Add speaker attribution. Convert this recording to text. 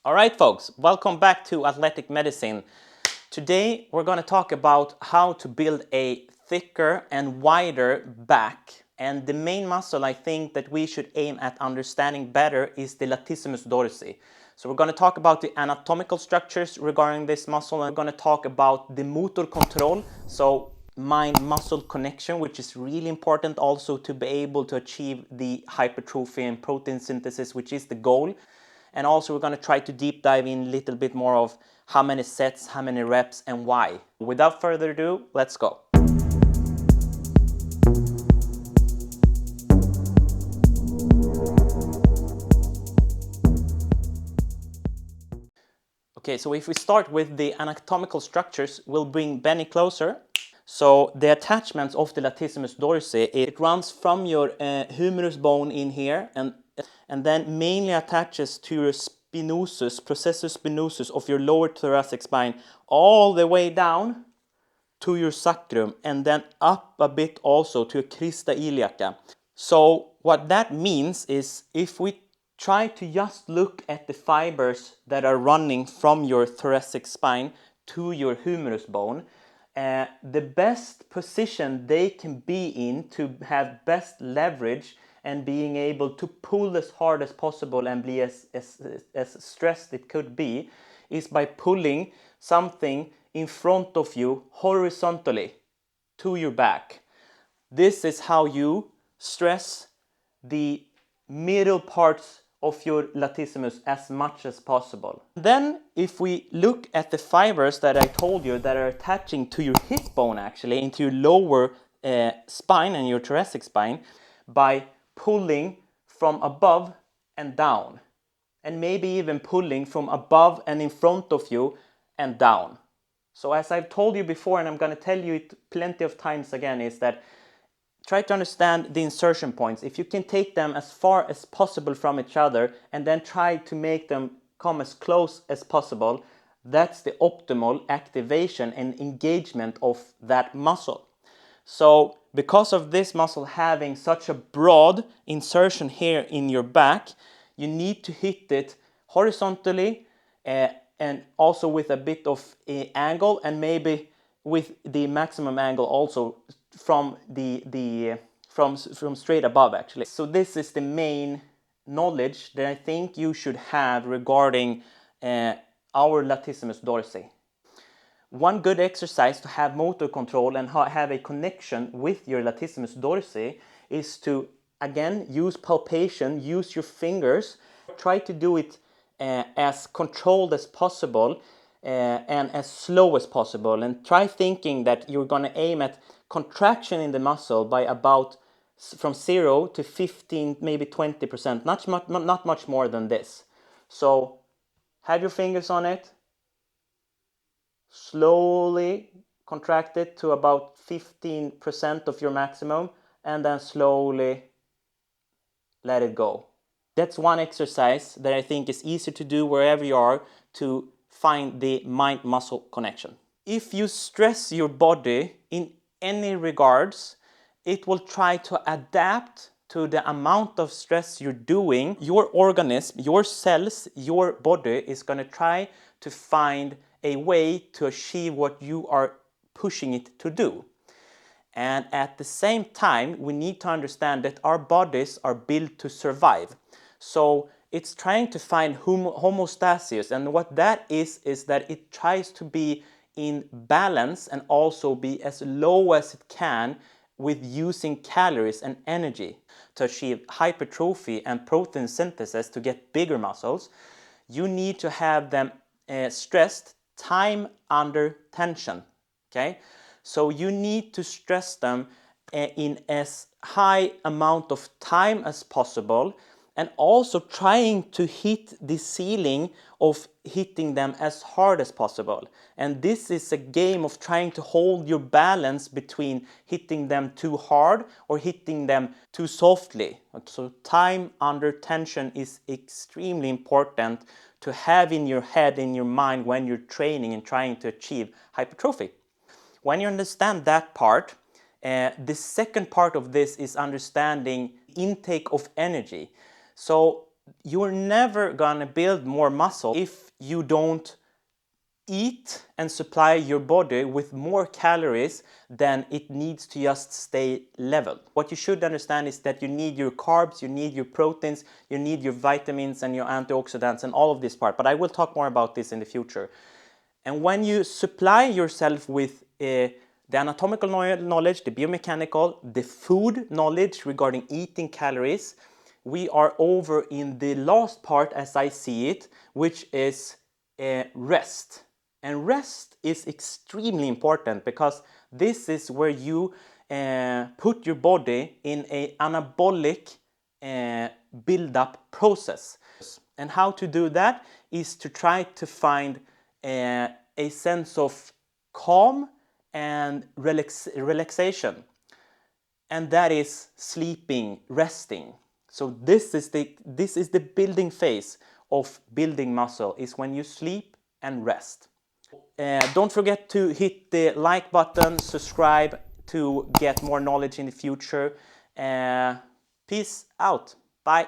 Speaker 1: All right, folks, welcome back to Athletic Medicine. Today we're going to talk about how to build a thicker and wider back. And the main muscle I think that we should aim at understanding better is the Latissimus Dorsi. So we're going to talk about the anatomical structures regarding this muscle, and we're going to talk about the motor control, so mind-muscle connection, which is really important also to be able to achieve the hypertrophy and protein synthesis, which is the goal. And also we're going to try to deep dive in a little bit more of how many sets, how many reps, and why. Without further ado, let's go. Okay, so if we start with the anatomical structures, we'll bring Benny closer. So the attachments of the Latissimus dorsi, it runs from your humerus bone in here and then mainly attaches to your spinosus, processus spinosus of your lower thoracic spine, all the way down to your sacrum and then up a bit also to your crista iliaca. So what that means is if we try to just look at the fibers that are running from your thoracic spine to your humerus bone, the best position they can be in to have best leverage and being able to pull as hard as possible and be as stressed it could be is by pulling something in front of you horizontally to your back. This is how you stress the middle parts of your latissimus as much as possible. Then if we look at the fibers that I told you that are attaching to your hip bone, actually into your lower spine and your thoracic spine, by pulling from above and down, and maybe even pulling from above and in front of you and down. So as I've told you before, and I'm going to tell you it plenty of times again, is that try to understand the insertion points. If you can take them as far as possible from each other and then try to make them come as close as possible, that's the optimal activation and engagement of that muscle. So because of this muscle having such a broad insertion here in your back, you need to hit it horizontally and also with a bit of angle, and maybe with the maximum angle also from from straight above, actually. So this is the main knowledge that I think you should have regarding our Latissimus dorsi. One good exercise to have motor control and have a connection with your Latissimus dorsi is to, again, use palpation, use your fingers. Try to do it as controlled as possible and as slow as possible. And try thinking that you're going to aim at contraction in the muscle by about from 0 to 15, maybe 20%, not much more than this. So have your fingers on it. Slowly contract it to about 15% of your maximum and then slowly let it go. That's one exercise that I think is easier to do wherever you are to find the mind-muscle connection. If you stress your body in any regards, it will try to adapt to the amount of stress you're doing. Your organism, your cells, your body is going to try to find a way to achieve what you are pushing it to do. And at the same time, we need to understand that our bodies are built to survive. So it's trying to find homeostasis, and what that is that it tries to be in balance and also be as low as it can with using calories and energy to achieve hypertrophy and protein synthesis to get bigger muscles. You need to have them stressed time under tension. Okay, so you need to stress them in as high amount of time as possible, and also trying to hit the ceiling of hitting them as hard as possible. And this is a game of trying to hold your balance between hitting them too hard or hitting them too softly. So time under tension is extremely important to have in your head, in your mind, when you're training and trying to achieve hypertrophy. When you understand that part, the second part of this is understanding intake of energy. So you're never gonna build more muscle if you don't eat and supply your body with more calories than it needs to just stay level. What you should understand is that you need your carbs, you need your proteins, you need your vitamins and your antioxidants and all of this part. But I will talk more about this in the future. And when you supply yourself with the anatomical knowledge, the biomechanical, the food knowledge regarding eating calories, we are over in the last part as I see it, which is rest. And rest is extremely important because this is where you put your body in an anabolic build-up process. And how to do that is to try to find a sense of calm and relaxation. And that is sleeping, resting. So this is the building phase of building muscle, is when you sleep and rest. Don't forget to hit the like button, subscribe to get more knowledge in the future. Peace out. Bye.